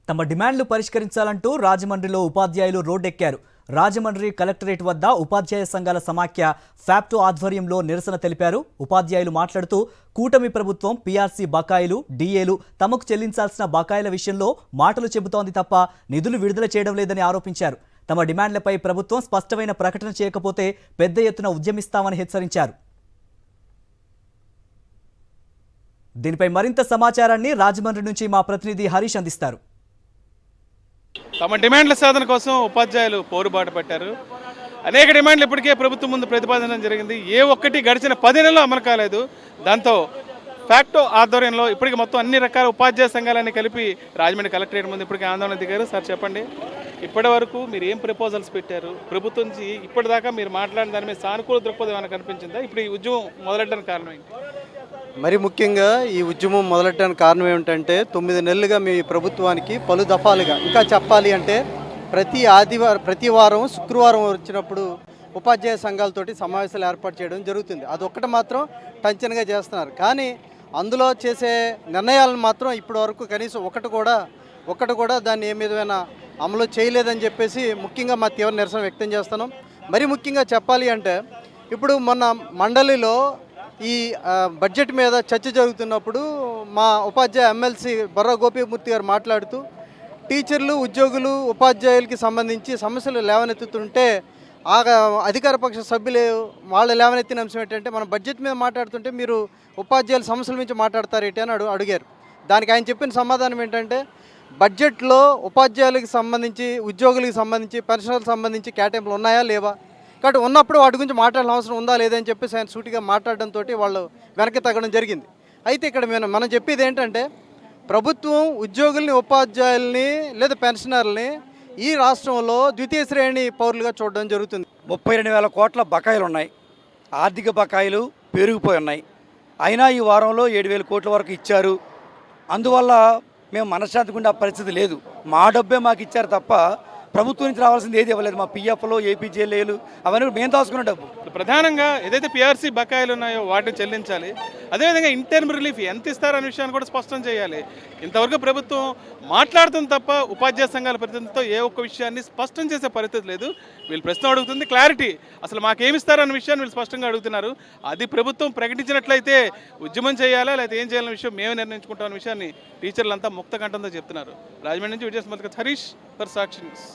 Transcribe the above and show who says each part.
Speaker 1: తమ డిమాండ్లు పరిష్కరించాలంటూ రాజమండ్రిలో ఉపాధ్యాయులు రోడ్డెక్కారు. రాజమండ్రి కలెక్టరేట్ వద్ద ఉపాధ్యాయ సంఘాల సమాఖ్య ఫ్యాప్టో ఆధ్వర్యంలో నిరసన తెలిపారు. ఉపాధ్యాయులు మాట్లాడుతూ కూటమి ప్రభుత్వం పీఆర్సీ బకాయిలు, డీఏలు తమకు చెల్లించాల్సిన బకాయిల విషయంలో మాటలు చెబుతోంది తప్ప నిధులు విడుదల చేయడం లేదని ఆరోపించారు. తమ డిమాండ్లపై ప్రభుత్వం స్పష్టమైన ప్రకటన చేయకపోతే పెద్ద ఎత్తున ఉద్యమిస్తామని హెచ్చరించారు. దీనిపై మరింత సమాచారాన్ని రాజమండ్రి నుంచి మా ప్రతినిధి హరీష్ అందిస్తారు.
Speaker 2: తమ డిమాండ్ల సాధన కోసం ఉపాధ్యాయులు పోరుబాటు పట్టారు. అనేక డిమాండ్లు ఇప్పటికే ప్రభుత్వం ముందు ప్రతిపాదించడం జరిగింది. ఏ ఒక్కటి గడిచిన 10 నెలలు అమలు కాలేదు. దాంతో ఫ్యాక్టో ఆధ్వర్యంలో ఇప్పటికి మొత్తం అన్ని రకాల ఉపాధ్యాయ సంఘాలన్నీ కలిపి రాజమండ్రి కలెక్టరేట్ ముందు ఇప్పటికే ఆందోళన దిగారు. సార్ చెప్పండి, ఇప్పటి వరకు మీరు ఏం ప్రపోజల్స్ పెట్టారు? ప్రభుత్వం నుంచి ఇప్పటిదాకా మీరు మాట్లాడిన దాని మీద సానుకూల దృక్పథం ఏమైనా కనిపించిందా? ఇప్పుడు ఈ ఉద్యమం మొదలెట్టడానికి కారణం ఏంటి?
Speaker 3: మరి ముఖ్యంగా ఈ ఉద్యమం మొదలెట్టడానికి కారణం ఏమిటంటే 9 నెలలుగా మీ ప్రభుత్వానికి పలు దఫాలుగా, ఇంకా చెప్పాలి అంటే ప్రతి వారం శుక్రవారం వచ్చినప్పుడు ఉపాధ్యాయ సంఘాలతోటి సమావేశాలు ఏర్పాటు చేయడం జరుగుతుంది. అదొక్కటి మాత్రం టంచనగా చేస్తున్నారు. కానీ అందులో చేసే నిర్ణయాలను మాత్రం ఇప్పటి వరకు కనీసం ఒకటి కూడా దాన్ని ఏ విధమైన అమలు చేయలేదని చెప్పేసి ముఖ్యంగా మా తీవ్ర నిరసన వ్యక్తం చేస్తున్నాం. మరి ముఖ్యంగా చెప్పాలి అంటే ఇప్పుడు మొన్న మండలిలో ఈ బడ్జెట్ మీద చర్చ జరుగుతున్నప్పుడు మా ఉపాధ్యాయ ఎమ్మెల్సీ బొర్రా గోపీమూర్తి గారు మాట్లాడుతూ టీచర్లు, ఉద్యోగులు, ఉపాధ్యాయులకి సంబంధించి సమస్యలు లేవనెత్తుతుంటే ఆ అధికార పక్ష సభ్యులు వాళ్ళు లేవనెత్తిన అంశం ఏంటంటే మనం బడ్జెట్ మీద మాట్లాడుతుంటే మీరు ఉపాధ్యాయుల సమస్యల నుంచి మాట్లాడతారేంటి అని అడిగారు. దానికి ఆయన చెప్పిన సమాధానం ఏంటంటే బడ్జెట్లో ఉపాధ్యాయులకు సంబంధించి, ఉద్యోగులకు సంబంధించి, పెన్షన్లకు సంబంధించి కేటాయింపులు ఉన్నాయా లేవా, కాబట్టి ఉన్నప్పుడు వాటి గురించి మాట్లాడాల్సిన అవసరం ఉందా లేదని చెప్పేసి ఆయన సూటిగా మాట్లాడడంతో వాళ్ళు వెనక్కి తగ్గడం జరిగింది. అయితే ఇక్కడ మనం చెప్పేది ఏంటంటే ప్రభుత్వం ఉద్యోగుల్ని, ఉపాధ్యాయుల్ని లేదా పెన్షనర్లని ఈ రాష్ట్రంలో ద్వితీయ శ్రేణి పౌరులుగా చూడడం జరుగుతుంది.
Speaker 4: 32,000 కోట్ల బకాయిలు ఉన్నాయి. ఆర్థిక బకాయిలు పెరిగిపోయి ఉన్నాయి. అయినా ఈ వారంలో 7,000 కోట్ల వరకు ఇచ్చారు. అందువల్ల మేము మనశ్శాంతిగా ఉండే పరిస్థితి లేదు. మా డబ్బే మాకు ఇచ్చారు తప్ప ప్రభుత్వం నుంచి రావాల్సింది ఏది ఇవ్వలేదు. మా పిఎఫ్లు, ఏపీజేఏలు అవన్నీ మేము దాచుకున్న డబ్బు.
Speaker 2: ప్రధానంగా ఏదైతే పీఆర్సీ బకాయిలు ఉన్నాయో వాటిని చెల్లించాలి. అదేవిధంగా ఇంటర్మ్ రిలీఫ్ ఎంత ఇస్తారనే విషయాన్ని కూడా స్పష్టం చేయాలి. ఇంతవరకు ప్రభుత్వం మాట్లాడుతుంది తప్ప ఉపాధ్యాయ సంఘాల ప్రతినిధులతో ఏ ఒక్క విషయాన్ని స్పష్టం చేసే పరిస్థితి లేదు. వీళ్ళు ప్రశ్న అడుగుతుంది క్లారిటీ, అసలు మాకేమిస్తారన్న విషయాన్ని వీళ్ళు స్పష్టంగా అడుగుతున్నారు. అది ప్రభుత్వం ప్రకటించినట్లయితే ఉద్యమం చేయాలా లేకపోతే ఏం చేయాలన్న విషయం మేమే నిర్ణయించుకుంటామన్న విషయాన్ని టీచర్లంతా ముక్త కంఠంతో చెప్తున్నారు. రాజమండ్రి నుంచి విజయస్మృతి హరీష్ ఫర్ సాక్షి న్యూస్.